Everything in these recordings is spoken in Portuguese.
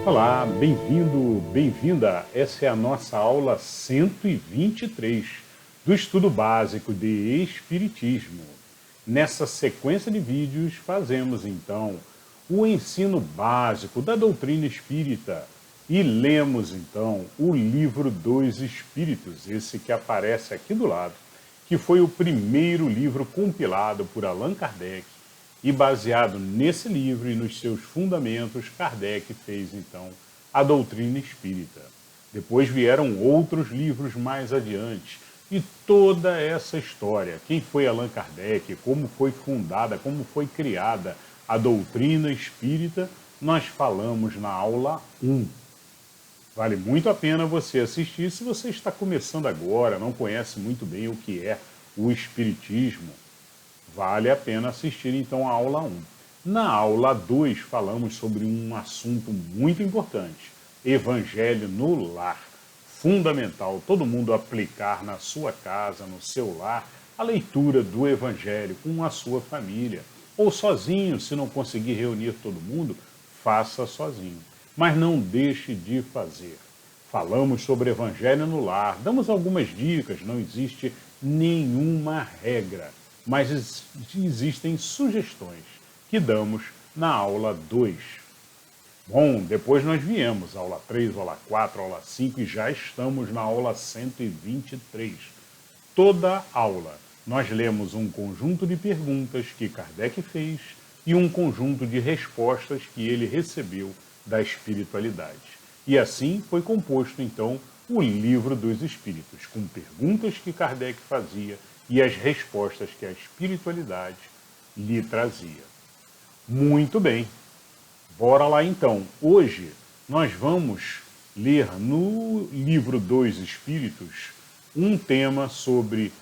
Olá, bem-vindo, bem-vinda. Essa é a nossa aula 123 do estudo básico de Espiritismo. Nessa sequência de vídeos, fazemos então o ensino básico da doutrina espírita e lemos então o livro dos Espíritos, esse que aparece aqui do lado, que foi o primeiro livro compilado por Allan Kardec. E baseado nesse livro e nos seus fundamentos, Kardec fez então a doutrina espírita. Depois vieram outros livros mais adiante. E toda essa história, quem foi Allan Kardec, como foi fundada, como foi criada a doutrina espírita, nós falamos na aula 1. Vale muito a pena você assistir se você está começando agora, não conhece muito bem o que é o espiritismo. Vale a pena assistir então a aula 1. Na aula 2 falamos sobre um assunto muito importante, Evangelho no lar. Fundamental todo mundo aplicar na sua casa, no seu lar, a leitura do Evangelho com a sua família. Ou sozinho, se não conseguir reunir todo mundo, faça sozinho. Mas não deixe de fazer. Falamos sobre Evangelho no lar, damos algumas dicas, não existe nenhuma regra, mas existem sugestões que damos na aula 2. Bom, depois nós viemos, aula 3, aula 4, aula 5 e já estamos na aula 123. Toda aula nós lemos um conjunto de perguntas que Kardec fez e um conjunto de respostas que ele recebeu da espiritualidade. E assim foi composto então o Livro dos Espíritos, com perguntas que Kardec fazia e as respostas que a espiritualidade lhe trazia. Muito bem, bora lá então. Hoje nós vamos ler no Livro dos Espíritos um tema sobre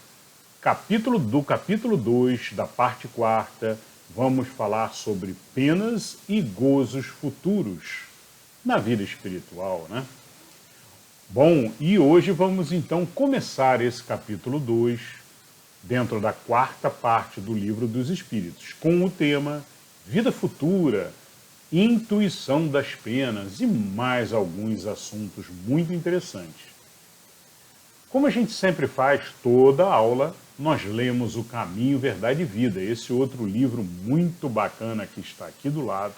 capítulo 2 da parte 4ª. Vamos falar sobre penas e gozos futuros na vida espiritual, né? Bom, e hoje vamos então começar esse capítulo 2 dentro da 4ª parte do Livro dos Espíritos, com o tema Vida Futura, Intuição das Penas e mais alguns assuntos muito interessantes. Como a gente sempre faz, toda aula, nós lemos o Caminho, Verdade e Vida, esse outro livro muito bacana que está aqui do lado,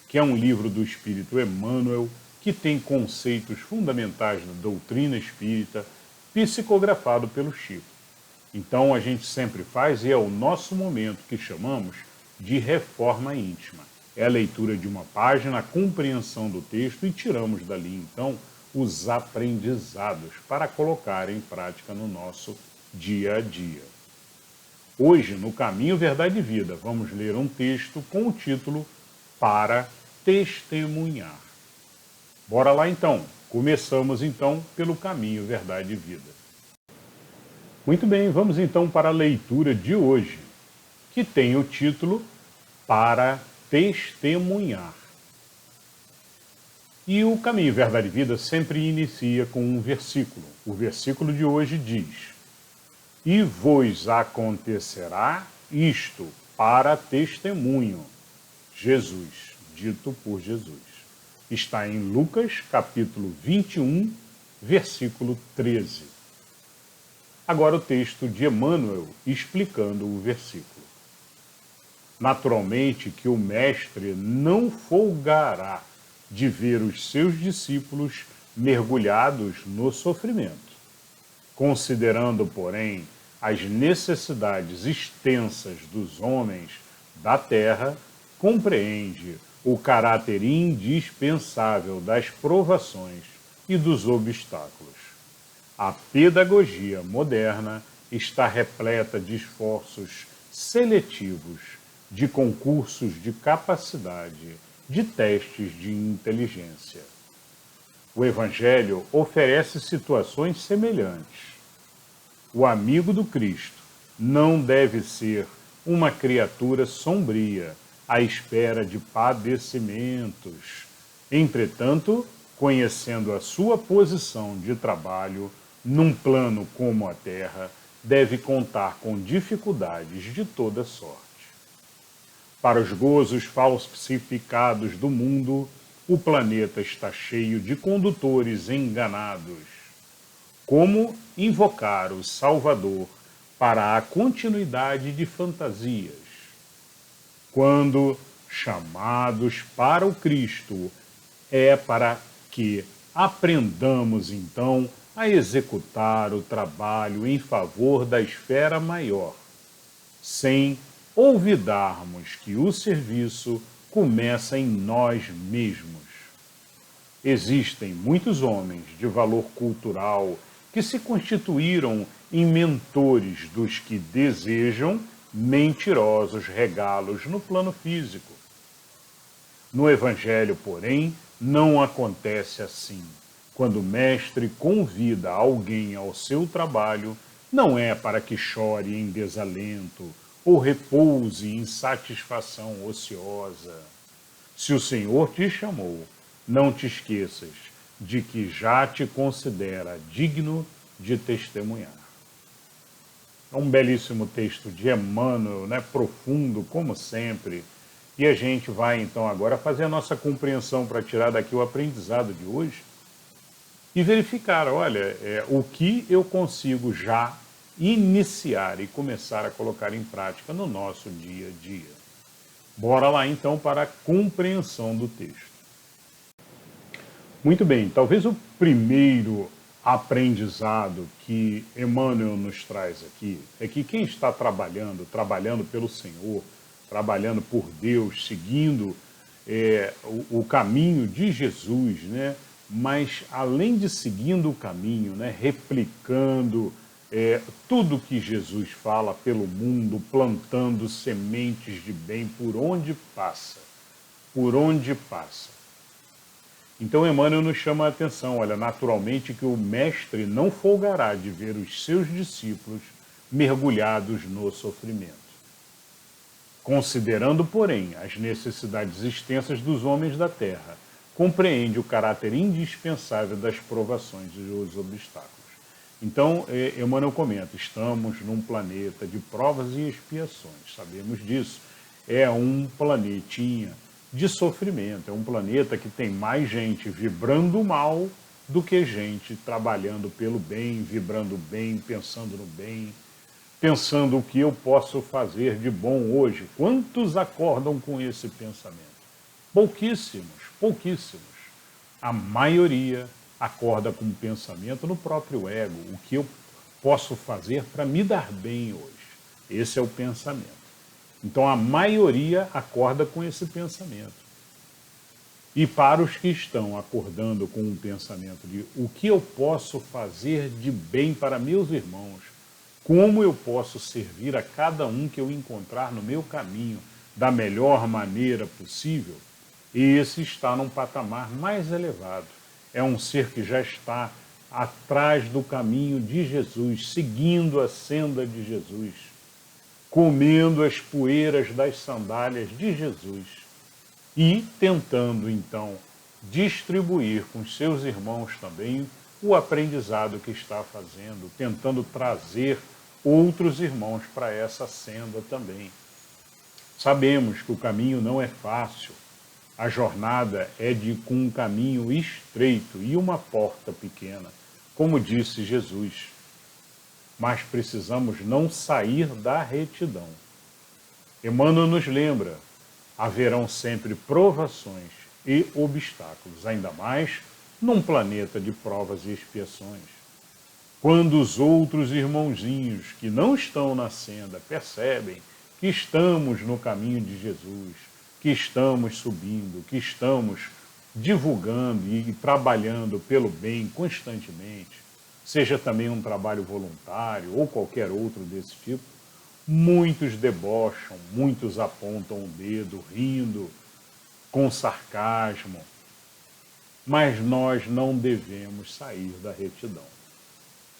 que é um livro do Espírito Emmanuel, que tem conceitos fundamentais da doutrina espírita, psicografado pelo Chico. Então a gente sempre faz, e é o nosso momento que chamamos de reforma íntima. É a leitura de uma página, a compreensão do texto e tiramos dali então os aprendizados para colocar em prática no nosso dia a dia. Hoje, no Caminho, Verdade e Vida, vamos ler um texto com o título Para Testemunhar. Bora lá então. Começamos então pelo Caminho, Verdade e Vida. Muito bem, vamos então para a leitura de hoje, que tem o título Para Testemunhar. E o Caminho, Verdade e Vida sempre inicia com um versículo. O versículo de hoje diz: E vos acontecerá isto para testemunho. Jesus, dito por Jesus. Está em Lucas, capítulo 21, versículo 13. Agora o texto de Emmanuel explicando o versículo. Naturalmente que o Mestre não folgará de ver os seus discípulos mergulhados no sofrimento. Considerando, porém, as necessidades extensas dos homens da terra, compreende o caráter indispensável das provações e dos obstáculos. A pedagogia moderna está repleta de esforços seletivos, de concursos de capacidade, de testes de inteligência. O Evangelho oferece situações semelhantes. O amigo do Cristo não deve ser uma criatura sombria, à espera de padecimentos. Entretanto, conhecendo a sua posição de trabalho, num plano como a Terra, deve contar com dificuldades de toda sorte. Para os gozos falsificados do mundo, o planeta está cheio de condutores enganados. Como invocar o Salvador para a continuidade de fantasias? Quando chamados para o Cristo, é para que aprendamos então a executar o trabalho em favor da esfera maior, sem olvidarmos que o serviço começa em nós mesmos. Existem muitos homens de valor cultural que se constituíram em mentores dos que desejam mentirosos regalos no plano físico. No Evangelho, porém, não acontece assim. Quando o mestre convida alguém ao seu trabalho, não é para que chore em desalento ou repouse em satisfação ociosa. Se o Senhor te chamou, não te esqueças de que já te considera digno de testemunhar. É um belíssimo texto de Emmanuel, né? Profundo, como sempre. E a gente vai, então, agora fazer a nossa compreensão para tirar daqui o aprendizado de hoje e verificar, olha, o que eu consigo já iniciar e começar a colocar em prática no nosso dia a dia. Bora lá, então, para a compreensão do texto. Muito bem, talvez o primeiro aprendizado que Emmanuel nos traz aqui é que quem está trabalhando pelo Senhor, trabalhando por Deus, seguindo o caminho de Jesus, né? Mas além de seguindo o caminho, né? Replicando tudo que Jesus fala pelo mundo, plantando sementes de bem por onde passa, por onde passa. Então Emmanuel nos chama a atenção, olha, naturalmente que o mestre não folgará de ver os seus discípulos mergulhados no sofrimento. Considerando, porém, as necessidades extensas dos homens da terra, compreende o caráter indispensável das provações e dos obstáculos. Então, Emmanuel comenta, estamos num planeta de provas e expiações, sabemos disso. É um planetinha de sofrimento, é um planeta que tem mais gente vibrando mal do que gente trabalhando pelo bem, vibrando bem, pensando no bem, pensando o que eu posso fazer de bom hoje. Quantos acordam com esse pensamento? Pouquíssimos, pouquíssimos. A maioria acorda com o pensamento no próprio ego, o que eu posso fazer para me dar bem hoje. Esse é o pensamento. Então a maioria acorda com esse pensamento. E para os que estão acordando com o pensamento de o que eu posso fazer de bem para meus irmãos, como eu posso servir a cada um que eu encontrar no meu caminho da melhor maneira possível, esse está num patamar mais elevado. É um ser que já está atrás do caminho de Jesus, seguindo a senda de Jesus, comendo as poeiras das sandálias de Jesus e tentando, então, distribuir com seus irmãos também o aprendizado que está fazendo, tentando trazer outros irmãos para essa senda também. Sabemos que o caminho não é fácil, a jornada é com um caminho estreito e uma porta pequena, como disse Jesus. Mas precisamos não sair da retidão. Emmanuel nos lembra, haverão sempre provações e obstáculos, ainda mais num planeta de provas e expiações. Quando os outros irmãozinhos que não estão na senda percebem que estamos no caminho de Jesus, que estamos subindo, que estamos divulgando e trabalhando pelo bem constantemente, seja também um trabalho voluntário ou qualquer outro desse tipo, muitos debocham, muitos apontam o dedo, rindo, com sarcasmo, mas nós não devemos sair da retidão.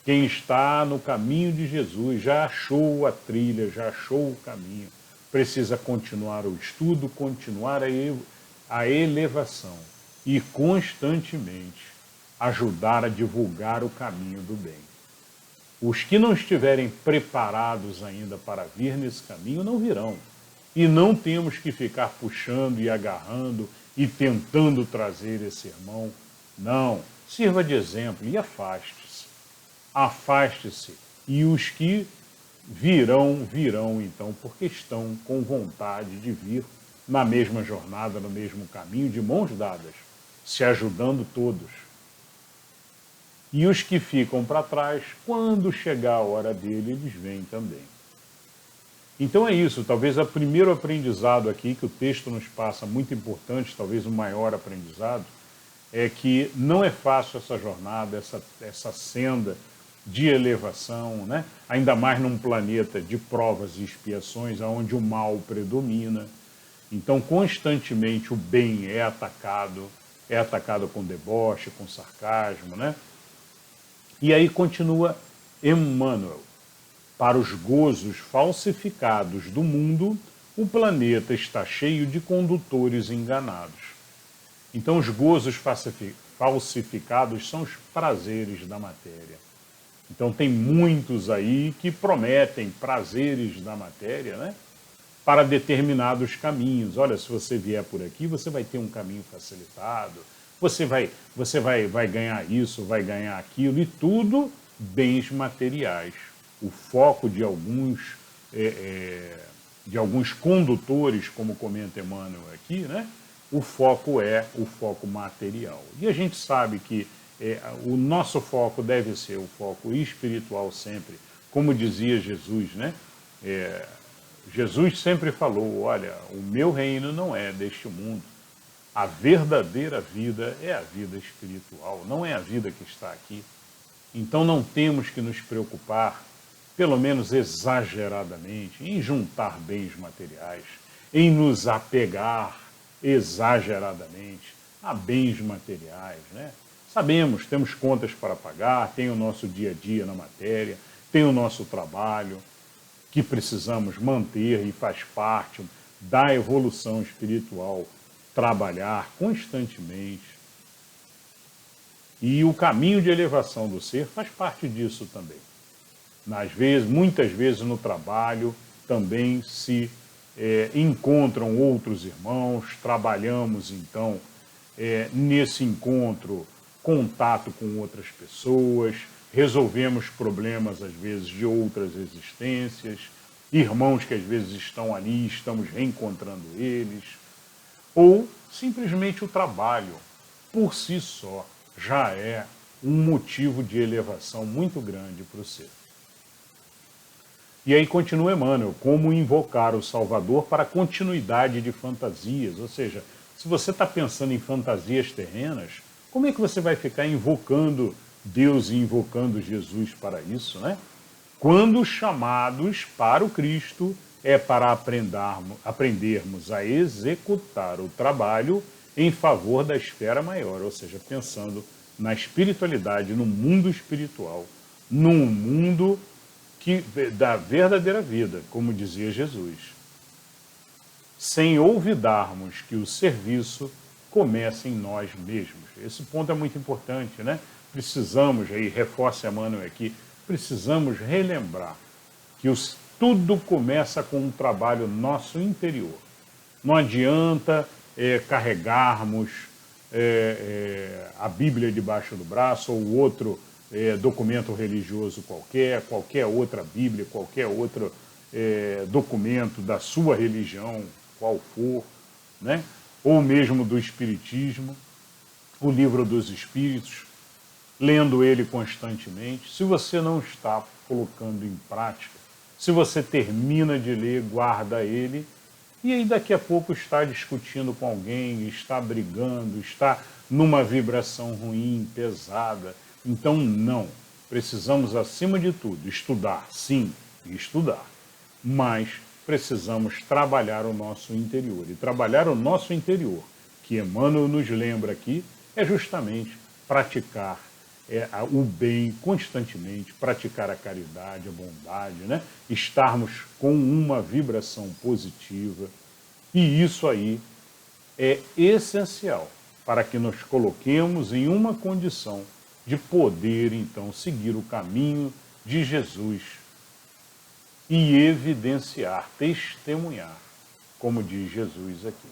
Quem está no caminho de Jesus já achou a trilha, já achou o caminho, precisa continuar o estudo, continuar a elevação e constantemente ajudar a divulgar o caminho do bem. Os que não estiverem preparados ainda para vir nesse caminho não virão. E não temos que ficar puxando e agarrando e tentando trazer esse irmão. Não, sirva de exemplo e afaste-se. Afaste-se. E os que virão então, porque estão com vontade de vir na mesma jornada, no mesmo caminho, de mãos dadas, se ajudando todos. E os que ficam para trás, quando chegar a hora dele, eles vêm também. Então é isso, talvez o primeiro aprendizado aqui que o texto nos passa, muito importante, talvez o maior aprendizado, é que não é fácil essa jornada, essa senda de elevação, né? Ainda mais num planeta de provas e expiações, onde o mal predomina. Então, constantemente, o bem é atacado com deboche, com sarcasmo, né? E aí continua Emmanuel. Para os gozos falsificados do mundo, o planeta está cheio de condutores enganados. Então, os gozos falsificados são os prazeres da matéria. Então, tem muitos aí que prometem prazeres da matéria, né? Para determinados caminhos. Olha, se você vier por aqui, você vai ter um caminho facilitado, você vai ganhar isso, vai ganhar aquilo, e tudo bens materiais. O foco de alguns condutores, como comenta Emmanuel aqui, né? O foco é o foco material. E a gente sabe que o nosso foco deve ser o foco espiritual sempre, como dizia Jesus, né? Jesus sempre falou, olha, o meu reino não é deste mundo. A verdadeira vida é a vida espiritual, não é a vida que está aqui. Então não temos que nos preocupar, pelo menos exageradamente, em juntar bens materiais, em nos apegar exageradamente a bens materiais, né? Sabemos, temos contas para pagar, tem o nosso dia a dia na matéria, tem o nosso trabalho, que precisamos manter e faz parte da evolução espiritual, trabalhar constantemente. E o caminho de elevação do ser faz parte disso também. Muitas vezes no trabalho também se encontram outros irmãos, trabalhamos então nesse encontro, contato com outras pessoas, resolvemos problemas às vezes de outras existências, irmãos que às vezes estão ali, estamos reencontrando eles, ou simplesmente o trabalho por si só já é um motivo de elevação muito grande para o ser. E aí continua Emmanuel, como invocar o Salvador para a continuidade de fantasias, ou seja, se você está pensando em fantasias terrenas, como é que você vai ficar invocando Deus e invocando Jesus para isso, né? Quando chamados para o Cristo é para aprendermos a executar o trabalho em favor da esfera maior, ou seja, pensando na espiritualidade, no mundo espiritual, num mundo da verdadeira vida, como dizia Jesus. Sem olvidarmos que o serviço começa em nós mesmos. Esse ponto é muito importante, né? Precisamos, aí reforça Emmanuel aqui, precisamos relembrar que tudo começa com um trabalho nosso interior. Não adianta carregarmos a Bíblia debaixo do braço ou outro documento religioso qualquer outra Bíblia, qualquer outro documento da sua religião, qual for, né? Ou mesmo do Espiritismo, o Livro dos Espíritos, lendo ele constantemente. Se você não está colocando em prática, se você termina de ler, guarda ele, e aí daqui a pouco está discutindo com alguém, está brigando, está numa vibração ruim, pesada. Então não, precisamos acima de tudo estudar, sim, estudar, mas precisamos trabalhar o nosso interior. E trabalhar o nosso interior, que Emmanuel nos lembra aqui, é justamente praticar o bem constantemente, praticar a caridade, a bondade, né? Estarmos com uma vibração positiva. E isso aí é essencial para que nos coloquemos em uma condição de poder, então, seguir o caminho de Jesus e evidenciar, testemunhar, como diz Jesus aqui.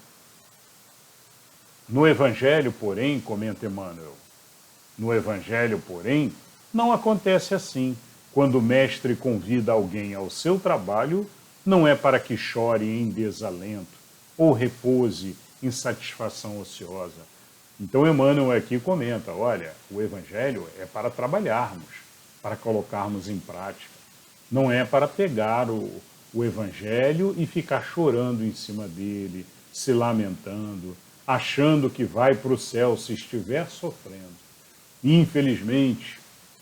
No Evangelho, porém, comenta Emmanuel, no Evangelho, porém, não acontece assim. Quando o mestre convida alguém ao seu trabalho, não é para que chore em desalento ou repouse em satisfação ociosa. Então Emmanuel aqui comenta, olha, o Evangelho é para trabalharmos, para colocarmos em prática. Não é para pegar o Evangelho e ficar chorando em cima dele, se lamentando, achando que vai para o céu se estiver sofrendo. Infelizmente,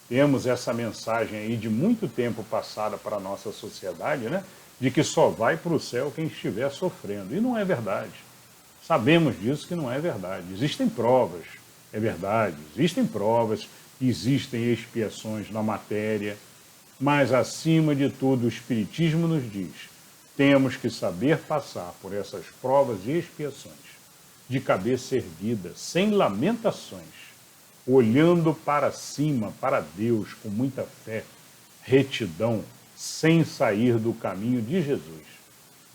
temos essa mensagem aí de muito tempo passada para a nossa sociedade, né? De que só vai para o céu quem estiver sofrendo. E não é verdade. Sabemos disso que não é verdade. Existem provas, é verdade. Existem provas, existem expiações na matéria, mas acima de tudo o Espiritismo nos diz, temos que saber passar por essas provas e expiações de cabeça erguida, sem lamentações, olhando para cima, para Deus, com muita fé, retidão, sem sair do caminho de Jesus.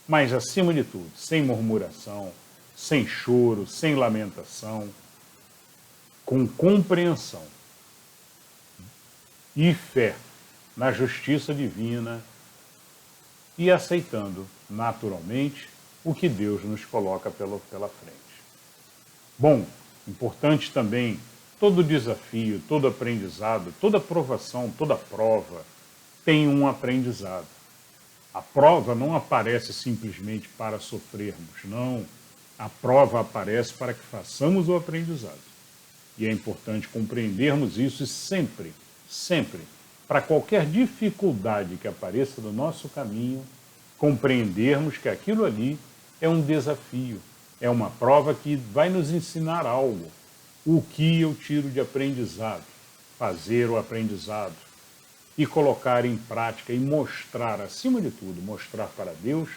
Mas, acima de tudo, sem murmuração, sem choro, sem lamentação, com compreensão e fé na justiça divina e aceitando, naturalmente, o que Deus nos coloca pela frente. Bom, importante também, todo desafio, todo aprendizado, toda provação, toda prova tem um aprendizado. A prova não aparece simplesmente para sofrermos, não. A prova aparece para que façamos o aprendizado. E é importante compreendermos isso e sempre, sempre, para qualquer dificuldade que apareça no nosso caminho, compreendermos que aquilo ali é um desafio, é uma prova que vai nos ensinar algo. O que eu tiro de aprendizado? Fazer o aprendizado e colocar em prática e mostrar, acima de tudo, mostrar para Deus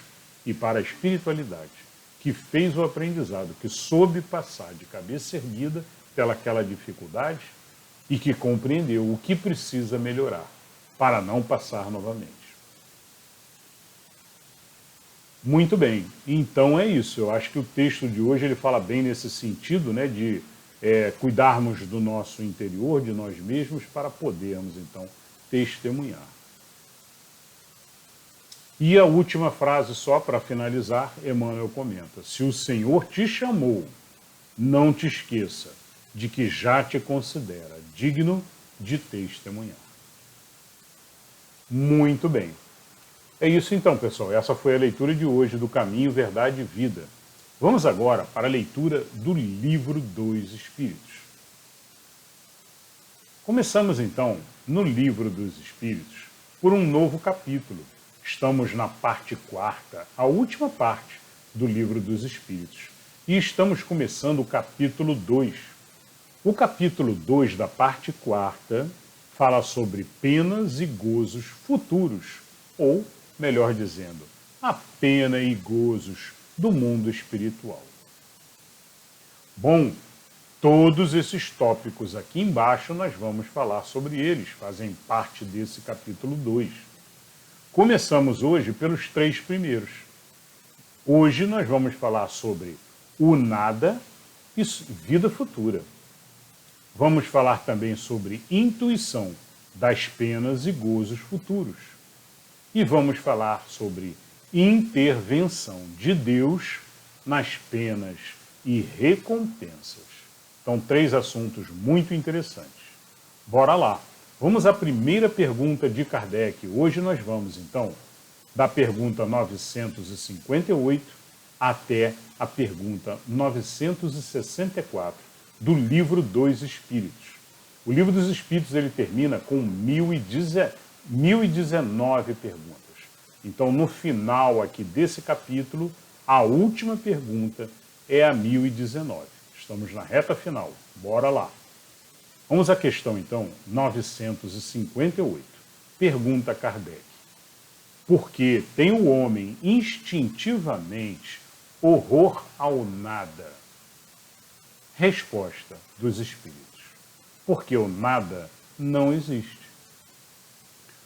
e para a espiritualidade que fez o aprendizado, que soube passar de cabeça erguida pelaquela dificuldade e que compreendeu o que precisa melhorar para não passar novamente. Muito bem, então é isso. Eu acho que o texto de hoje ele fala bem nesse sentido, né, de cuidarmos do nosso interior, de nós mesmos, para podermos, então, testemunhar. E a última frase, só para finalizar, Emmanuel comenta, se o Senhor te chamou, não te esqueça de que já te considera digno de testemunhar. Muito bem. É isso então, pessoal. Essa foi a leitura de hoje do Caminho, Verdade e Vida. Vamos agora para a leitura do Livro dos Espíritos. Começamos então no Livro dos Espíritos por um novo capítulo. Estamos na parte 4ª, a última parte do Livro dos Espíritos. E estamos começando o capítulo 2. O capítulo 2 da parte 4ª fala sobre penas e gozos futuros, ou, melhor dizendo, a pena e gozos do mundo espiritual. Bom, todos esses tópicos aqui embaixo nós vamos falar sobre eles, fazem parte desse capítulo 2. Começamos hoje pelos 3 primeiros. Hoje nós vamos falar sobre o nada e vida futura. Vamos falar também sobre intuição das penas e gozos futuros. E vamos falar sobre intervenção de Deus nas penas e recompensas. Então, 3 assuntos muito interessantes. Bora lá. Vamos à primeira pergunta de Kardec. Hoje nós vamos, então, da pergunta 958 até a pergunta 964 do Livro dos Espíritos. O Livro dos Espíritos ele termina com 1019 perguntas. Então, no final aqui desse capítulo, a última pergunta é a 1019. Estamos na reta final. Bora lá. Vamos à questão, então, 958. Pergunta Kardec. Por que tem o homem instintivamente horror ao nada? Resposta dos Espíritos. Porque o nada não existe.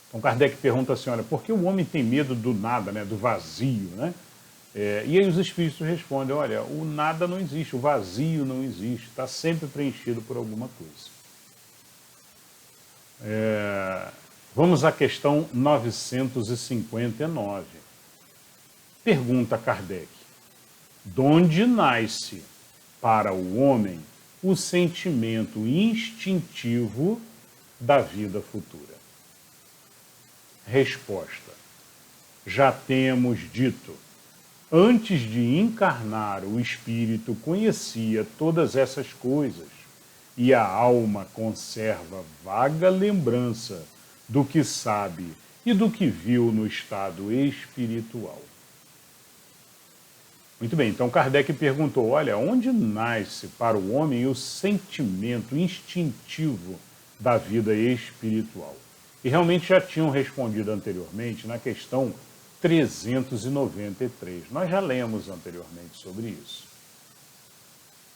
Então Kardec pergunta à senhora, por que o homem tem medo do nada, né, do vazio, né? E aí os espíritos respondem, olha, o nada não existe, o vazio não existe, está sempre preenchido por alguma coisa. Vamos à questão 959. Pergunta Kardec, donde nasce para o homem o sentimento instintivo da vida futura? Resposta, já temos dito. Antes de encarnar, o espírito conhecia todas essas coisas e a alma conserva vaga lembrança do que sabe e do que viu no estado espiritual. Muito bem, então Kardec perguntou, olha, onde nasce para o homem o sentimento instintivo da vida espiritual? E realmente já tinham respondido anteriormente na questão 393. Nós já lemos anteriormente sobre isso.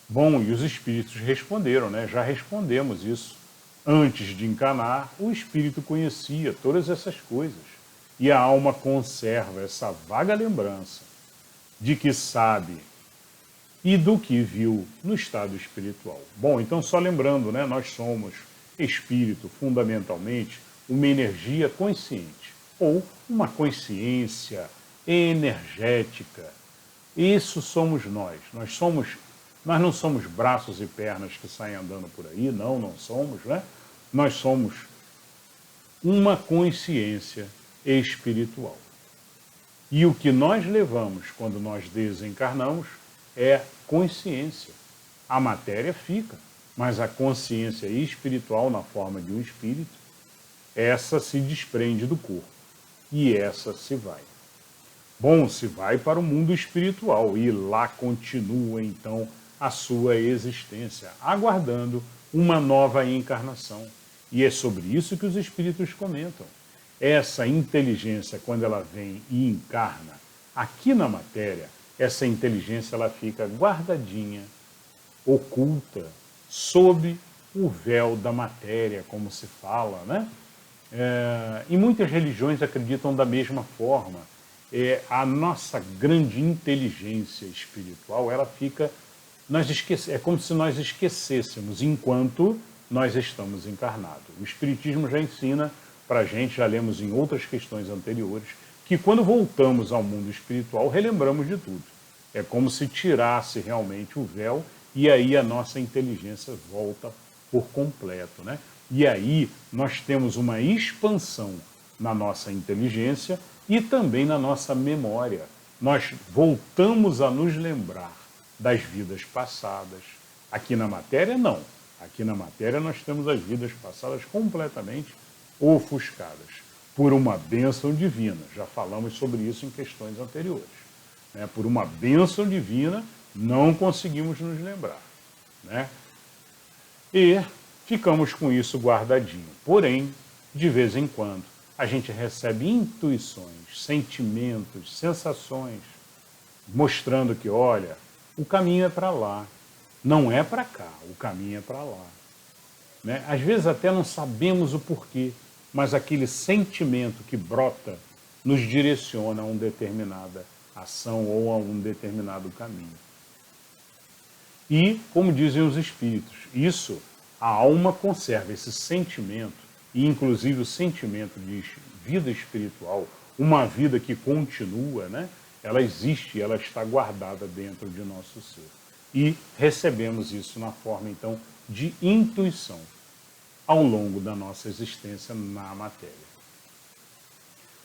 Bom, e os espíritos responderam, né? Já respondemos isso. Antes de encarnar, o espírito conhecia todas essas coisas e a alma conserva essa vaga lembrança de que sabe e do que viu no estado espiritual. Bom, então só lembrando, né? Nós somos espírito, fundamentalmente, uma energia consciente ou uma consciência energética. Isso somos nós. Nós não somos braços e pernas que saem andando por aí, não somos, né? Nós somos uma consciência espiritual. E o que nós levamos quando nós desencarnamos é consciência. A matéria fica, mas a consciência espiritual, na forma de um espírito, essa se desprende do corpo e essa se vai. Bom, se vai para o mundo espiritual e lá continua então a sua existência, aguardando uma nova encarnação. E é sobre isso que os espíritos comentam. Essa inteligência, quando ela vem e encarna aqui na matéria, essa inteligência ela fica guardadinha, oculta, sob o véu da matéria, como se fala, né? E muitas religiões acreditam da mesma forma. A nossa grande inteligência espiritual, ela fica, é como se nós esquecêssemos enquanto nós estamos encarnados. O Espiritismo já ensina para a gente, já lemos em outras questões anteriores, que quando voltamos ao mundo espiritual, relembramos de tudo. É como se tirasse realmente o véu e aí a nossa inteligência volta por completo, né? E aí nós temos uma expansão na nossa inteligência e também na nossa memória. Nós voltamos a nos lembrar das vidas passadas. Aqui na matéria, não. Aqui na matéria nós temos as vidas passadas completamente ofuscadas por uma bênção divina. Já falamos sobre isso em questões anteriores. Por uma bênção divina, não conseguimos nos lembrar. E ficamos com isso guardadinho. Porém, de vez em quando, a gente recebe intuições, sentimentos, sensações, mostrando que, olha, o caminho é para lá, não é para cá, o caminho é para lá. Às vezes até não sabemos o porquê, mas aquele sentimento que brota nos direciona a uma determinada ação ou a um determinado caminho. E, como dizem os espíritos, isso a alma conserva, esse sentimento, e inclusive o sentimento de vida espiritual, uma vida que continua, ela existe, ela está guardada dentro de nosso ser. E recebemos isso na forma, então, de intuição ao longo da nossa existência na matéria.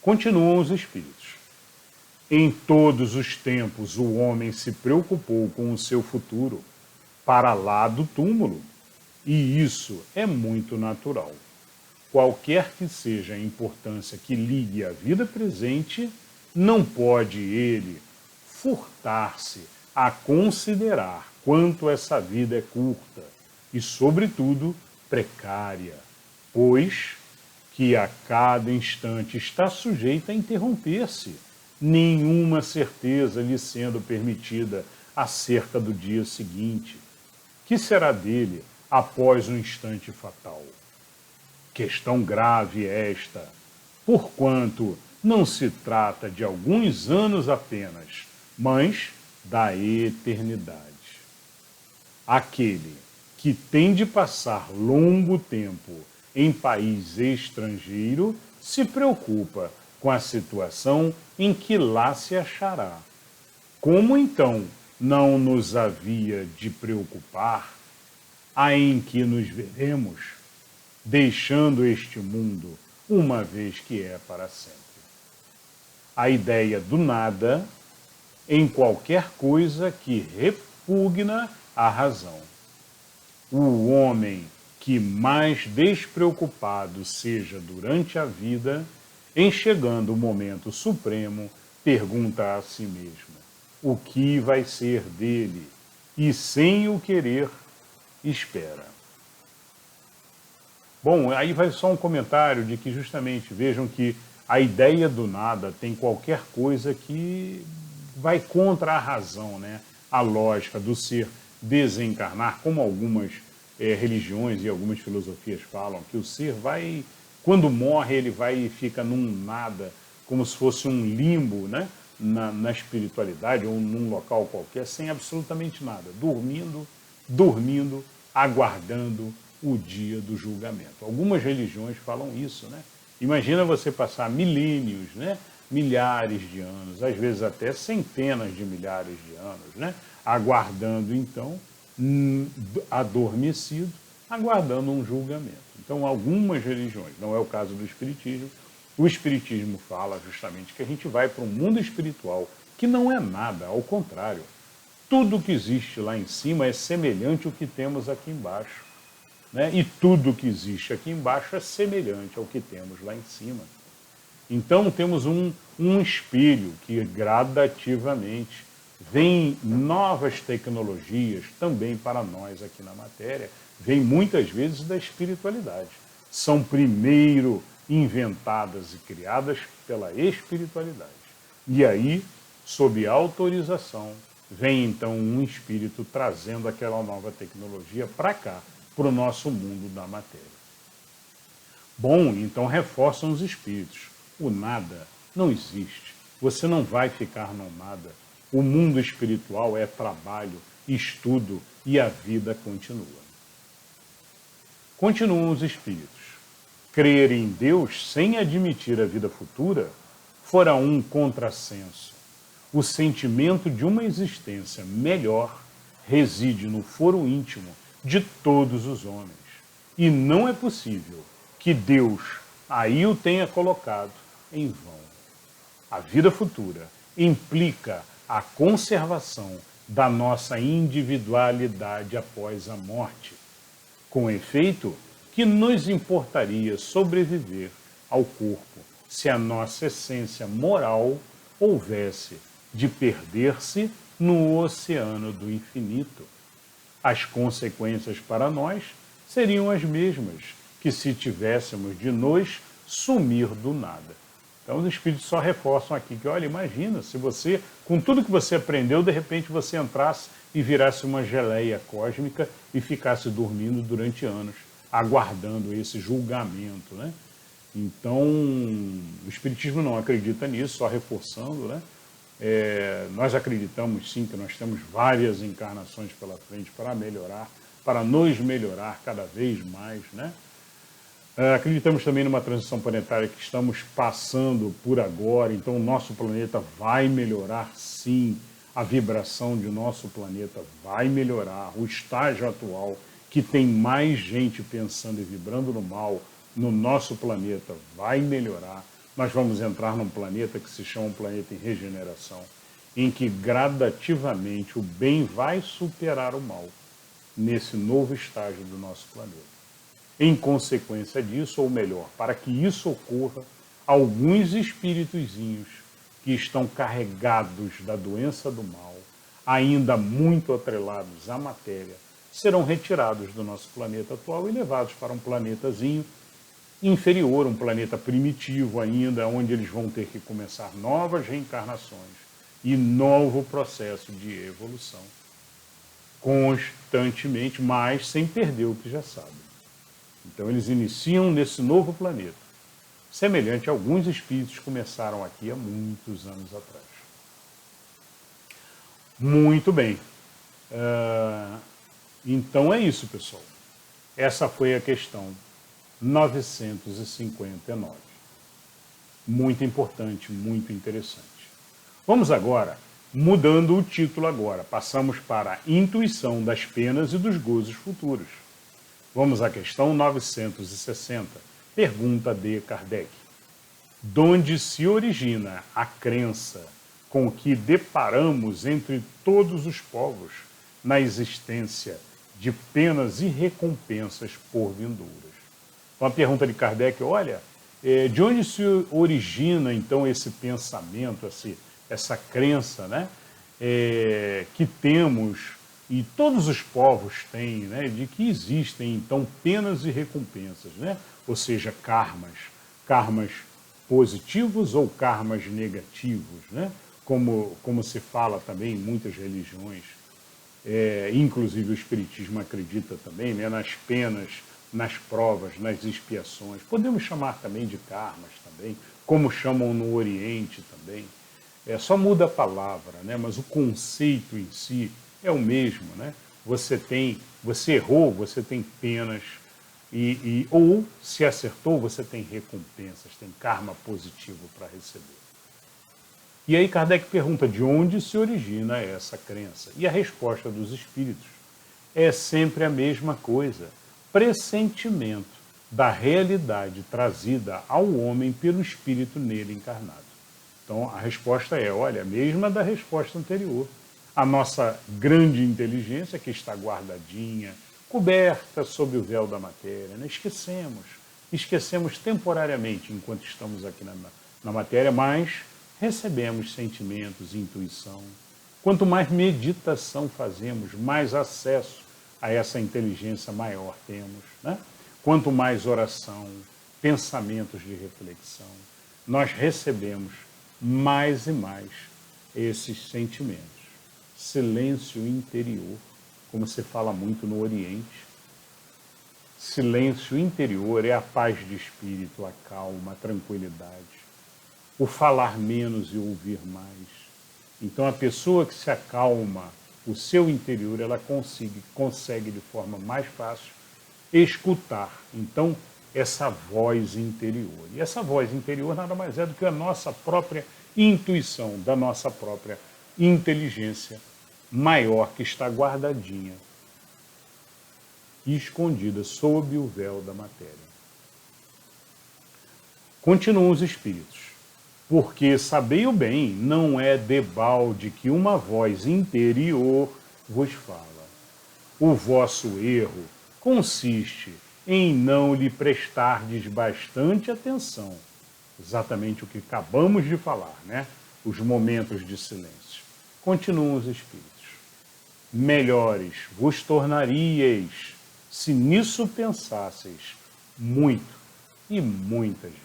Continuam os espíritos. Em todos os tempos o homem se preocupou com o seu futuro, para lá do túmulo, e isso é muito natural. Qualquer que seja a importância que ligue a vida presente, não pode ele furtar-se a considerar quanto essa vida é curta e, sobretudo, precária, pois que a cada instante está sujeita a interromper-se, nenhuma certeza lhe sendo permitida acerca do dia seguinte. Que será dele após o instante fatal? Questão grave esta, porquanto não se trata de alguns anos apenas, mas da eternidade. Aquele que tem de passar longo tempo em país estrangeiro se preocupa com a situação em que lá se achará. Como então não nos havia de preocupar a em que nos veremos, deixando este mundo, uma vez que é para sempre? A ideia do nada em qualquer coisa que repugna a razão. O homem que mais despreocupado seja durante a vida, em chegando o momento supremo, pergunta a si mesmo: o que vai ser dele? E sem o querer, espera. Bom, aí vai só um comentário de que justamente vejam que a ideia do nada tem qualquer coisa que vai contra a razão, né? A lógica do ser desencarnar, como algumas religiões e algumas filosofias falam, que o ser vai, quando morre, ele vai e fica num nada, como se fosse um limbo, né? Na espiritualidade ou num local qualquer, sem absolutamente nada, dormindo, aguardando o dia do julgamento. Algumas religiões falam isso, né? Imagina você passar milênios, né? Milhares de anos, às vezes até centenas de milhares de anos, né? Aguardando, então, adormecido, aguardando um julgamento. Então, algumas religiões, não é o caso do Espiritismo, o Espiritismo fala justamente que a gente vai para um mundo espiritual que não é nada, ao contrário. Tudo que existe lá em cima é semelhante ao que temos aqui embaixo. Né? E tudo que existe aqui embaixo é semelhante ao que temos lá em cima. Então temos um espelho que gradativamente vem novas tecnologias também para nós aqui na matéria, vem muitas vezes da espiritualidade. São primeiro inventadas e criadas pela espiritualidade. E aí, sob autorização, vem então um espírito trazendo aquela nova tecnologia para cá, para o nosso mundo da matéria. Bom, então reforçam os espíritos. O nada não existe. Você não vai ficar no nada. O mundo espiritual é trabalho, estudo e a vida continua. Continuam os espíritos. Crer em Deus sem admitir a vida futura fora um contrassenso. O sentimento de uma existência melhor reside no foro íntimo de todos os homens. E não é possível que Deus aí o tenha colocado em vão. A vida futura implica a conservação da nossa individualidade após a morte. Com efeito, que nos importaria sobreviver ao corpo se a nossa essência moral houvesse de perder-se no oceano do infinito? As consequências para nós seriam as mesmas que se tivéssemos de nos sumir do nada. Então os espíritos só reforçam aqui que, olha, imagina se você, com tudo que você aprendeu, de repente você entrasse e virasse uma geleia cósmica e ficasse dormindo durante anos, aguardando esse julgamento, né? Então, o Espiritismo não acredita nisso, só reforçando, né? Nós acreditamos sim que nós temos várias encarnações pela frente para melhorar, para nos melhorar cada vez mais, né? Acreditamos também numa transição planetária que estamos passando por agora, então o nosso planeta vai melhorar sim, a vibração de nosso planeta vai melhorar, o estágio atual, que tem mais gente pensando e vibrando no mal, no nosso planeta vai melhorar. Nós vamos entrar num planeta que se chama um planeta em regeneração, em que gradativamente o bem vai superar o mal nesse novo estágio do nosso planeta. Em consequência disso, ou melhor, para que isso ocorra, alguns espíritozinhos que estão carregados da doença do mal, ainda muito atrelados à matéria, serão retirados do nosso planeta atual e levados para um planetazinho inferior, um planeta primitivo ainda, onde eles vão ter que começar novas reencarnações e novo processo de evolução, constantemente, mas sem perder o que já sabem. Então eles iniciam nesse novo planeta, semelhante a alguns espíritos que começaram aqui há muitos anos atrás. Muito bem. Então é isso, pessoal. Essa foi a questão 959. Muito importante, muito interessante. Vamos agora, mudando o título agora, passamos para a intuição das penas e dos gozos futuros. Vamos à questão 960. Pergunta de Kardec. Donde se origina a crença com que deparamos entre todos os povos na existência de penas e recompensas por vindouras? Então a pergunta de Kardec, olha, de onde se origina então esse pensamento, essa crença, né, que temos, e todos os povos têm, né, de que existem então penas e recompensas, né? Ou seja, karmas positivos ou karmas negativos, né? Como se fala também em muitas religiões, inclusive o Espiritismo acredita também, né, nas penas, nas provas, nas expiações. Podemos chamar também de karmas também, como chamam no Oriente também. Só muda a palavra, né, mas o conceito em si é o mesmo, né? Você errou, você tem penas, ou se acertou, você tem recompensas, tem karma positivo para receber. E aí Kardec pergunta de onde se origina essa crença. E a resposta dos espíritos é sempre a mesma coisa: pressentimento da realidade trazida ao homem pelo espírito nele encarnado. Então a resposta é, olha, a mesma da resposta anterior. A nossa grande inteligência que está guardadinha, coberta sob o véu da matéria, né? Esquecemos temporariamente enquanto estamos aqui na matéria, mas recebemos sentimentos, intuição. Quanto mais meditação fazemos, mais acesso a essa inteligência maior temos, né? Quanto mais oração, pensamentos de reflexão, nós recebemos mais e mais esses sentimentos. Silêncio interior, como se fala muito no Oriente. Silêncio interior é a paz de espírito, a calma, a tranquilidade. O falar menos e ouvir mais. Então a pessoa que se acalma o seu interior, ela consegue de forma mais fácil escutar, então, essa voz interior. E essa voz interior nada mais é do que a nossa própria intuição, da nossa própria inteligência maior que está guardadinha e escondida sob o véu da matéria. Continuam os espíritos. Porque sabei o bem, não é debalde que uma voz interior vos fala. O vosso erro consiste em não lhe prestardes bastante atenção. Exatamente o que acabamos de falar, né? Os momentos de silêncio. Continuam os espíritos. Melhores vos tornaríeis se nisso pensasseis muito e muitas vezes.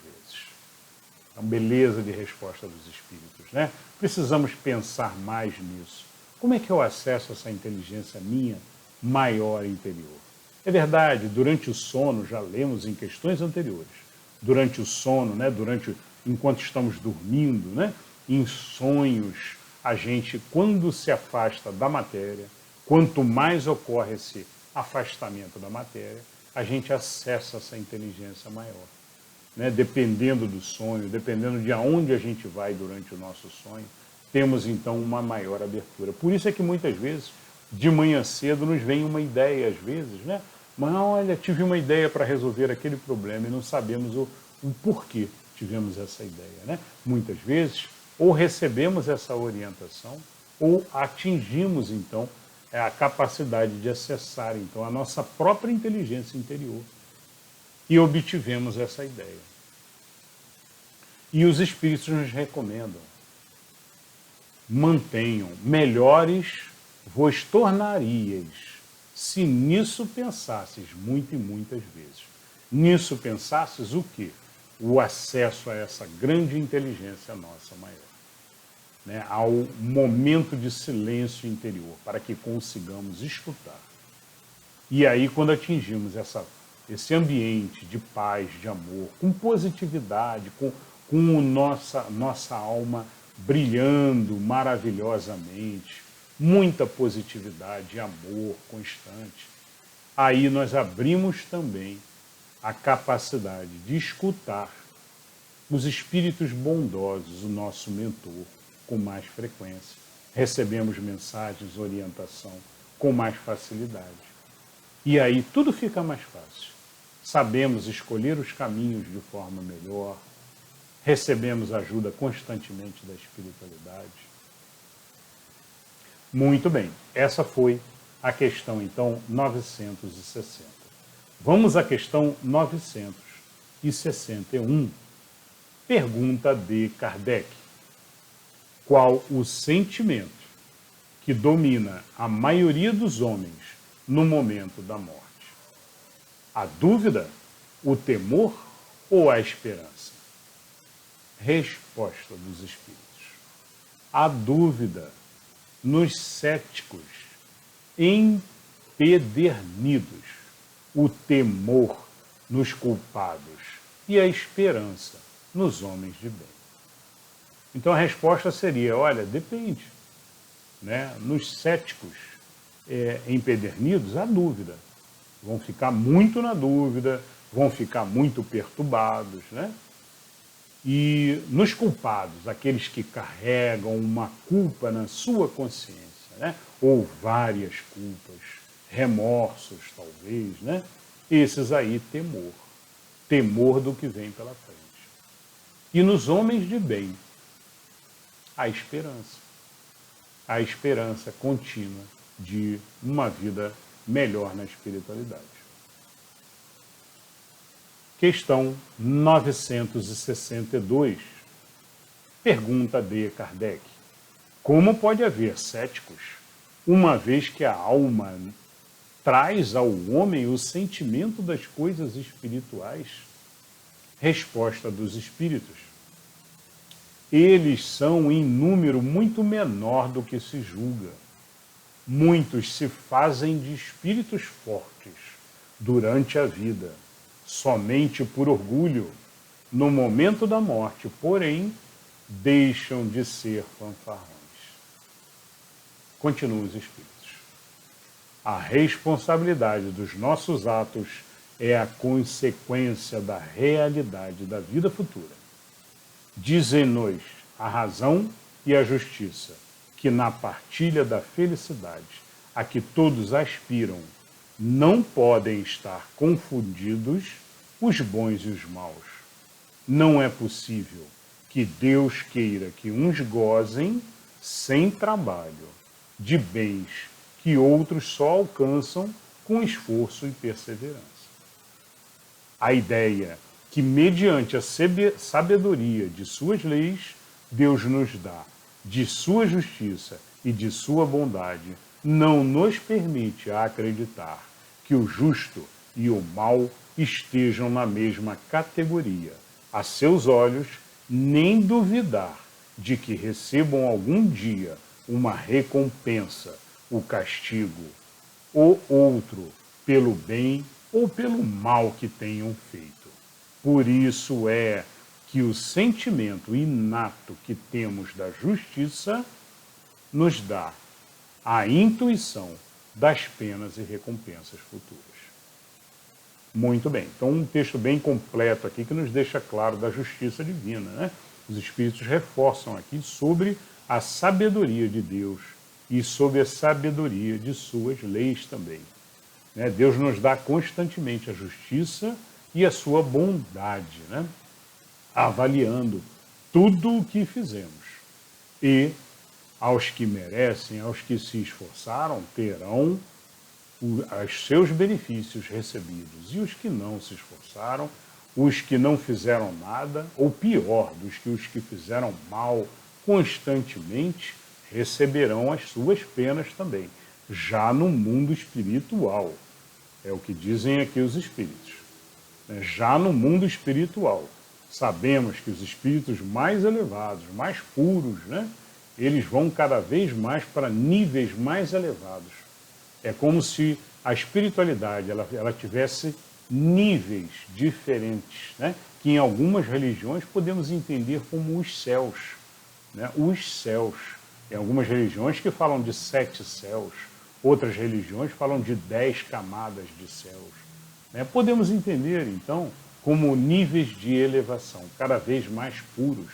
Então, beleza de resposta dos espíritos, né? Precisamos pensar mais nisso. Como é que eu acesso essa inteligência minha maior interior? É verdade, durante o sono, já lemos em questões anteriores, durante o sono, né, enquanto estamos dormindo, né, em sonhos, a gente, quando se afasta da matéria, quanto mais ocorre esse afastamento da matéria, a gente acessa essa inteligência maior. Né? Dependendo do sonho, dependendo de aonde a gente vai durante o nosso sonho, temos então uma maior abertura. Por isso é que muitas vezes, de manhã cedo, nos vem uma ideia, às vezes, né? Mas olha, tive uma ideia para resolver aquele problema e não sabemos o porquê tivemos essa ideia, né? Muitas vezes, ou recebemos essa orientação, ou atingimos então a capacidade de acessar então a nossa própria inteligência interior e obtivemos essa ideia. E os espíritos nos recomendam: mantenham, melhores vos tornaríeis se nisso pensasses muito e muitas vezes. Nisso pensasses o quê? O acesso a essa grande inteligência nossa maior, né? Ao momento de silêncio interior, para que consigamos escutar. E aí, quando atingimos esse ambiente de paz, de amor, com positividade, com nossa alma brilhando maravilhosamente, muita positividade, amor constante, aí nós abrimos também a capacidade de escutar os espíritos bondosos, o nosso mentor, com mais frequência. Recebemos mensagens, orientação com mais facilidade. E aí tudo fica mais fácil. Sabemos escolher os caminhos de forma melhor, recebemos ajuda constantemente da espiritualidade. Muito bem, essa foi a questão, então, 960. Vamos à questão 961. Pergunta de Kardec. Qual o sentimento que domina a maioria dos homens no momento da morte? A dúvida, o temor ou a esperança? Resposta dos Espíritos. A dúvida nos céticos empedernidos, o temor nos culpados e a esperança nos homens de bem. Então a resposta seria, olha, depende. Né? Nos céticos empedernidos, a dúvida. Vão ficar muito na dúvida, vão ficar muito perturbados, né? E nos culpados, aqueles que carregam uma culpa na sua consciência, né? Ou várias culpas, remorsos talvez, né? Esses aí, temor. Temor do que vem pela frente. E nos homens de bem, a esperança. A esperança contínua de uma vida melhor na espiritualidade. Questão 962. Pergunta de Kardec. Como pode haver céticos, uma vez que a alma traz ao homem o sentimento das coisas espirituais? Resposta dos Espíritos. Eles são em número muito menor do que se julga. Muitos se fazem de espíritos fortes durante a vida, somente por orgulho. No momento da morte, porém, deixam de ser fanfarrões. Continuam os Espíritos. A responsabilidade dos nossos atos é a consequência da realidade da vida futura. Dizem-nos a razão e a justiça que na partilha da felicidade a que todos aspiram não podem estar confundidos os bons e os maus. Não é possível que Deus queira que uns gozem sem trabalho de bens que outros só alcançam com esforço e perseverança. A ideia que, mediante a sabedoria de suas leis, Deus nos dá, de sua justiça e de sua bondade, não nos permite acreditar que o justo e o mal estejam na mesma categoria, a seus olhos, nem duvidar de que recebam algum dia uma recompensa, o castigo, ou outro, pelo bem ou pelo mal que tenham feito. Por isso é que o sentimento inato que temos da justiça nos dá a intuição das penas e recompensas futuras. Muito bem, então um texto bem completo aqui que nos deixa claro da justiça divina, né? Os Espíritos reforçam aqui sobre a sabedoria de Deus e sobre a sabedoria de suas leis também. Né? Deus nos dá constantemente a justiça e a sua bondade, né? Avaliando tudo o que fizemos. E aos que merecem, aos que se esforçaram, terão os seus benefícios recebidos. E os que não se esforçaram, os que não fizeram nada, ou pior, os que fizeram mal constantemente, receberão as suas penas também, já no mundo espiritual. É o que dizem aqui os Espíritos. Já no mundo espiritual, sabemos que os espíritos mais elevados, mais puros, né, eles vão cada vez mais para níveis mais elevados. É como se a espiritualidade ela tivesse níveis diferentes, né, que em algumas religiões podemos entender como os céus. Né, os céus. Tem algumas religiões que falam de 7 céus, outras religiões falam de 10 camadas de céus. Né? Podemos entender, então, como níveis de elevação cada vez mais puros.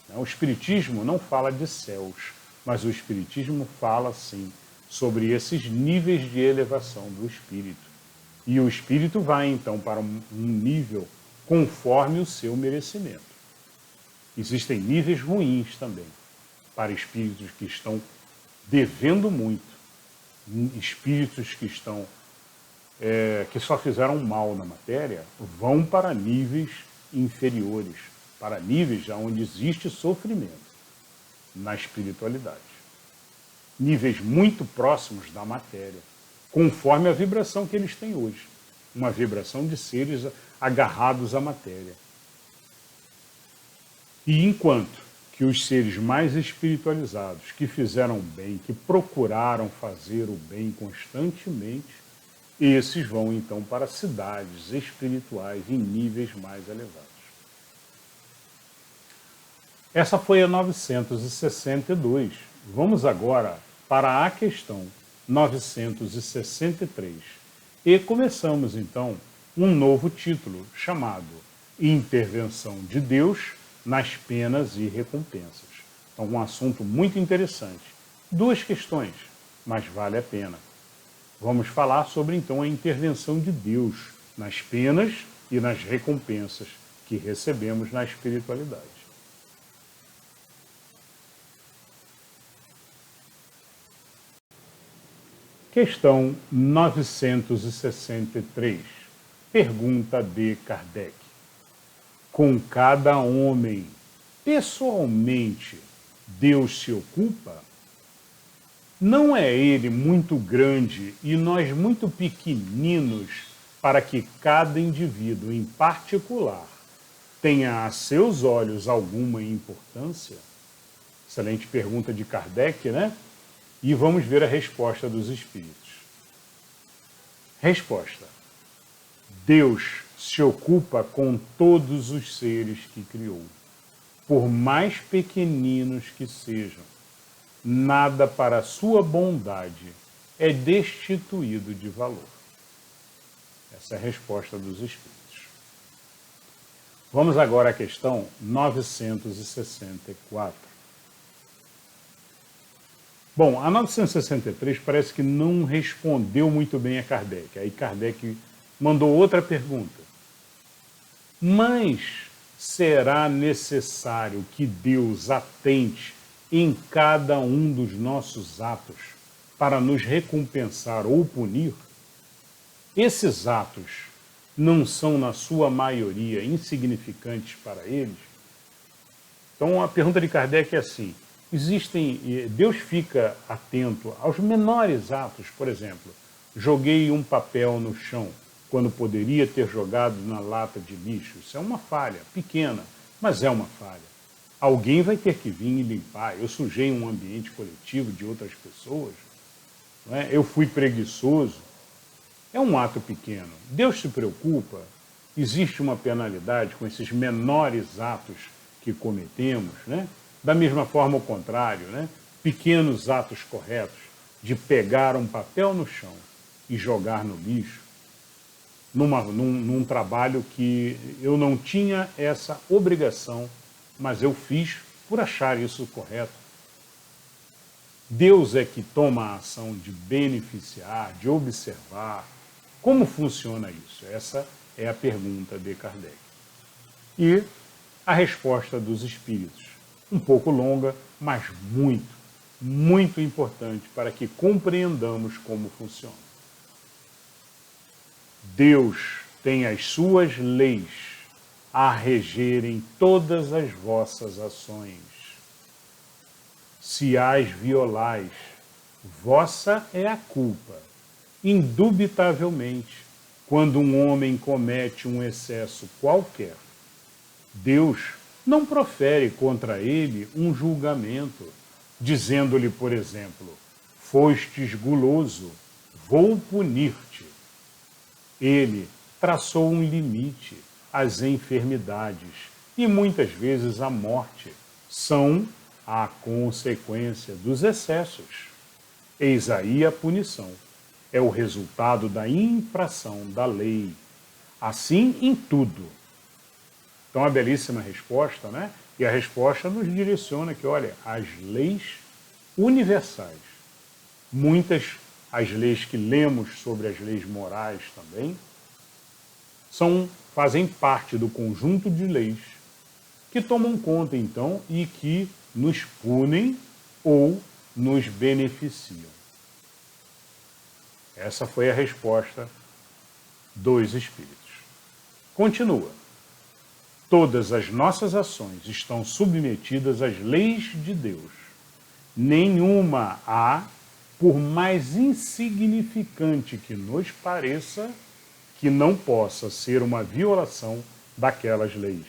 Né? O Espiritismo não fala de céus, mas o Espiritismo fala, sim, sobre esses níveis de elevação do espírito. E o espírito vai, então, para um nível conforme o seu merecimento. Existem níveis ruins também, para espíritos que estão devendo muito, espíritos que estão que só fizeram mal na matéria, vão para níveis inferiores, para níveis onde existe sofrimento na espiritualidade. Níveis muito próximos da matéria, conforme a vibração que eles têm hoje. Uma vibração de seres agarrados à matéria. E enquanto que os seres mais espiritualizados, que fizeram o bem, que procuraram fazer o bem constantemente, esses vão então para cidades espirituais em níveis mais elevados. Essa foi a 962. Vamos agora para a questão 963. E começamos então um novo título chamado Intervenção de Deus nas Penas e Recompensas. Então, um assunto muito interessante. 2 questões, mas vale a pena. Vamos falar sobre, então, a intervenção de Deus nas penas e nas recompensas que recebemos na espiritualidade. Questão 963. Pergunta de Kardec. Com cada homem, pessoalmente, Deus se ocupa? Não é ele muito grande e nós muito pequeninos para que cada indivíduo em particular tenha a seus olhos alguma importância? Excelente pergunta de Kardec, né? E vamos ver a resposta dos espíritos. Resposta. Deus se ocupa com todos os seres que criou, por mais pequeninos que sejam. Nada para a sua bondade é destituído de valor. Essa é a resposta dos espíritos. Vamos agora à questão 964. Bom, a 963 parece que não respondeu muito bem a Kardec. Aí Kardec mandou outra pergunta. Mas será necessário que Deus atente em cada um dos nossos atos para nos recompensar ou punir? Esses atos não são, na sua maioria, insignificantes para eles? Então a pergunta de Kardec é assim: Deus fica atento aos menores atos? Por exemplo, joguei um papel no chão quando poderia ter jogado na lata de lixo. Isso é uma falha, pequena, mas é uma falha. Alguém vai ter que vir e limpar. Eu sujei um ambiente coletivo de outras pessoas. Não é? Eu fui preguiçoso. É um ato pequeno. Deus se preocupa. Existe uma penalidade com esses menores atos que cometemos, né? Da mesma forma, o contrário, né? Pequenos atos corretos de pegar um papel no chão e jogar no lixo, num trabalho que eu não tinha essa obrigação, mas eu fiz por achar isso correto. Deus é que toma a ação de beneficiar, de observar. Como funciona isso? Essa é a pergunta de Kardec. E a resposta dos espíritos, um pouco longa, mas muito, muito importante para que compreendamos como funciona. Deus tem as suas leis a regerem todas as vossas ações. Se as violais, vossa é a culpa. Indubitavelmente, quando um homem comete um excesso qualquer, Deus não profere contra ele um julgamento, dizendo-lhe, por exemplo, fostes guloso, vou punir-te. Ele traçou um limite. As enfermidades e muitas vezes a morte são a consequência dos excessos. Eis aí a punição. É o resultado da infração da lei. Assim em tudo. Então, a belíssima resposta, né? E a resposta nos direciona que, olha, as leis universais, muitas as leis que lemos sobre as leis morais também, fazem parte do conjunto de leis que tomam conta, então, e que nos punem ou nos beneficiam. Essa foi a resposta dos Espíritos. Continua. Todas as nossas ações estão submetidas às leis de Deus. Nenhuma há, por mais insignificante que nos pareça, que não possa ser uma violação daquelas leis.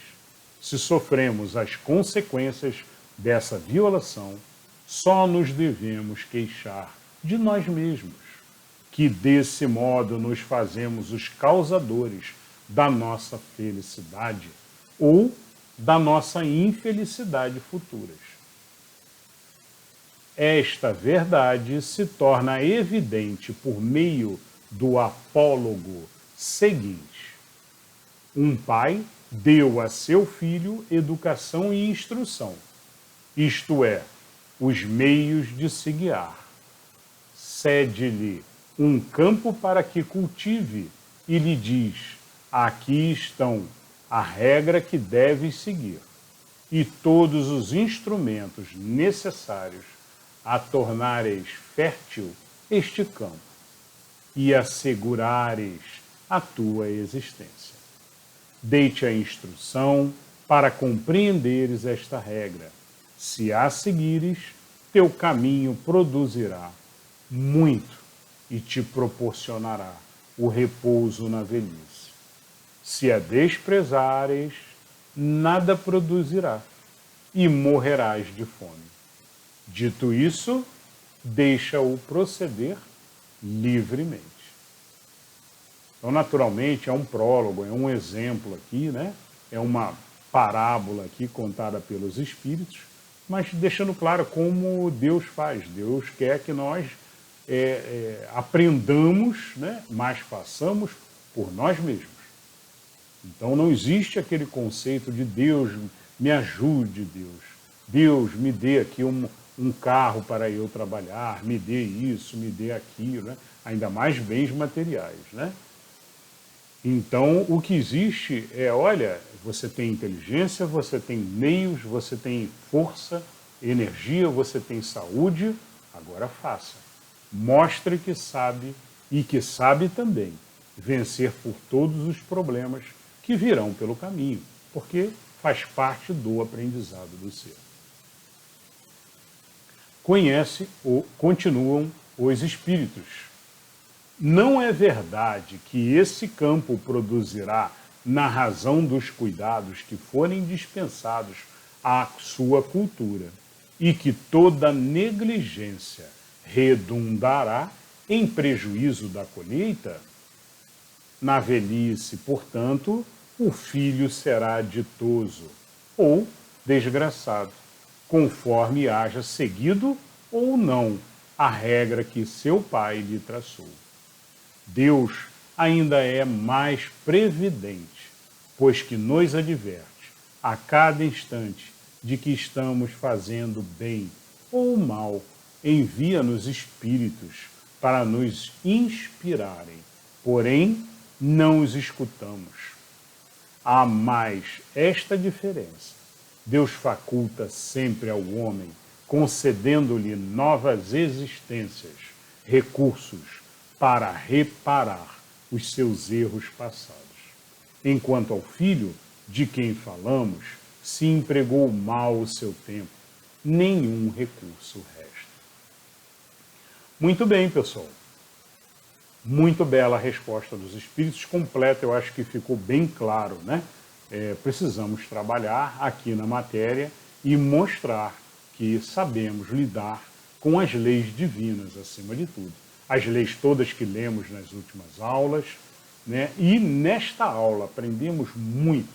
Se sofremos as consequências dessa violação, só nos devemos queixar de nós mesmos, que desse modo nos fazemos os causadores da nossa felicidade ou da nossa infelicidade futuras. Esta verdade se torna evidente por meio do apólogo seguinte. Um pai deu a seu filho educação e instrução, isto é, os meios de se guiar. Cede-lhe um campo para que cultive e lhe diz: aqui estão a regra que deves seguir e todos os instrumentos necessários a tornares fértil este campo e assegurares a tua existência. Dei-te a instrução para compreenderes esta regra. Se a seguires, teu caminho produzirá muito e te proporcionará o repouso na velhice. Se a desprezares, nada produzirá e morrerás de fome. Dito isso, deixa-o proceder livremente. Então, naturalmente, é um prólogo, é um exemplo aqui, né? É uma parábola aqui contada pelos Espíritos, mas deixando claro como Deus faz. Deus quer que nós aprendamos, né? Mas façamos por nós mesmos. Então não existe aquele conceito de Deus me ajude, Deus me dê aqui um carro para eu trabalhar, me dê isso, me dê aquilo, né? Ainda mais bens materiais, né? Então o que existe é, olha, você tem inteligência, você tem meios, você tem força, energia, você tem saúde, agora faça. Mostre que sabe e que sabe também vencer por todos os problemas que virão pelo caminho, porque faz parte do aprendizado do ser. Conhece ou continuam os espíritos. Não é verdade que esse campo produzirá, na razão dos cuidados que forem dispensados à sua cultura, e que toda negligência redundará em prejuízo da colheita? Na velhice, portanto, o filho será ditoso ou desgraçado, conforme haja seguido ou não a regra que seu pai lhe traçou. Deus ainda é mais previdente, pois que nos adverte a cada instante de que estamos fazendo bem ou mal, envia-nos espíritos para nos inspirarem, porém não os escutamos. Há mais esta diferença. Deus faculta sempre ao homem, concedendo-lhe novas existências, recursos para reparar os seus erros passados. Enquanto ao filho, de quem falamos, se empregou mal o seu tempo, nenhum recurso resta. Muito bem, pessoal. Muito bela a resposta dos espíritos, completa, eu acho que ficou bem claro, né? Precisamos trabalhar aqui na matéria e mostrar que sabemos lidar com as leis divinas, acima de tudo. As leis todas que lemos nas últimas aulas, né? E nesta aula aprendemos muito,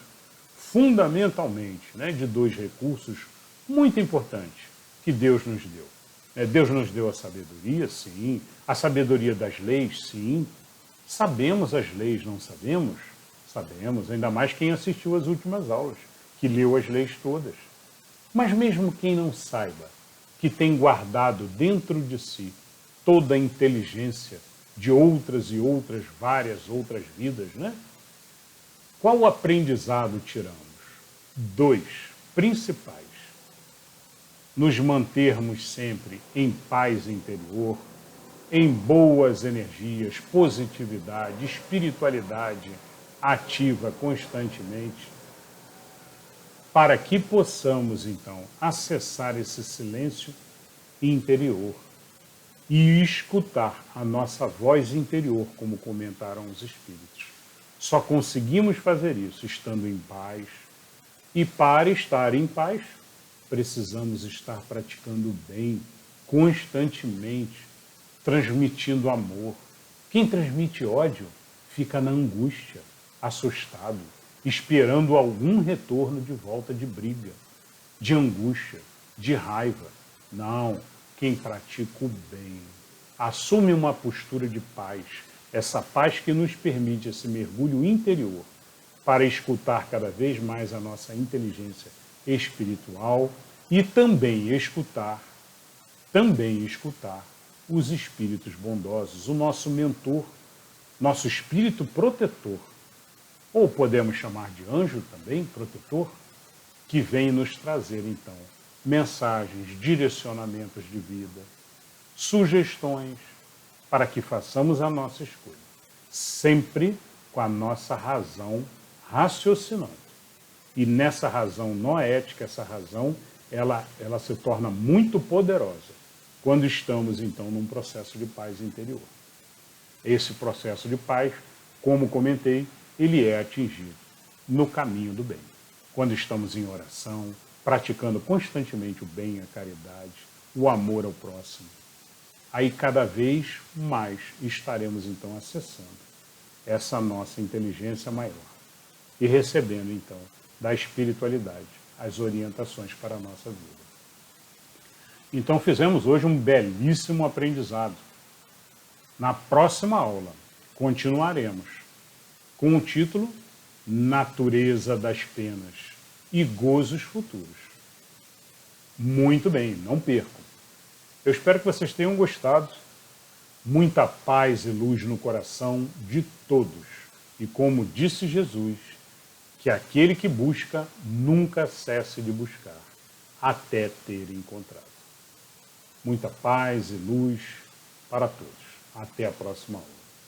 fundamentalmente, né? De dois recursos muito importantes, que Deus nos deu. Deus nos deu a sabedoria, sim. A sabedoria das leis, sim. Sabemos as leis, não sabemos? Sabemos, ainda mais quem assistiu às últimas aulas, que leu as leis todas. Mas mesmo quem não saiba, que tem guardado dentro de si toda a inteligência de outras e outras, várias outras vidas, né? Qual aprendizado tiramos? Dois principais. Nos mantermos sempre em paz interior, em boas energias, positividade, espiritualidade ativa constantemente, para que possamos, então, acessar esse silêncio interior e escutar a nossa voz interior, como comentaram os espíritos. Só conseguimos fazer isso estando em paz, e para estar em paz, precisamos estar praticando o bem constantemente, transmitindo amor. Quem transmite ódio fica na angústia, assustado, esperando algum retorno de volta de briga, de angústia, de raiva. Não, quem pratica o bem assume uma postura de paz, essa paz que nos permite esse mergulho interior para escutar cada vez mais a nossa inteligência espiritual e também escutar os espíritos bondosos, o nosso mentor, nosso espírito protetor, ou podemos chamar de anjo também, protetor, que vem nos trazer então mensagens, direcionamentos de vida, sugestões para que façamos a nossa escolha, sempre com a nossa razão raciocinando. E nessa razão noética, essa razão, ela se torna muito poderosa quando estamos, então, num processo de paz interior. Esse processo de paz, como comentei, ele é atingido no caminho do bem. Quando estamos em oração, praticando constantemente o bem, a caridade, o amor ao próximo, aí cada vez mais estaremos, então, acessando essa nossa inteligência maior e recebendo, então, da espiritualidade as orientações para a nossa vida. Então fizemos hoje um belíssimo aprendizado. Na próxima aula continuaremos com o título Natureza das Penas e Gozos Futuros. Muito bem, não percam. Eu espero que vocês tenham gostado. Muita paz e luz no coração de todos. E como disse Jesus, que aquele que busca nunca cesse de buscar, até ter encontrado. Muita paz e luz para todos. Até a próxima aula.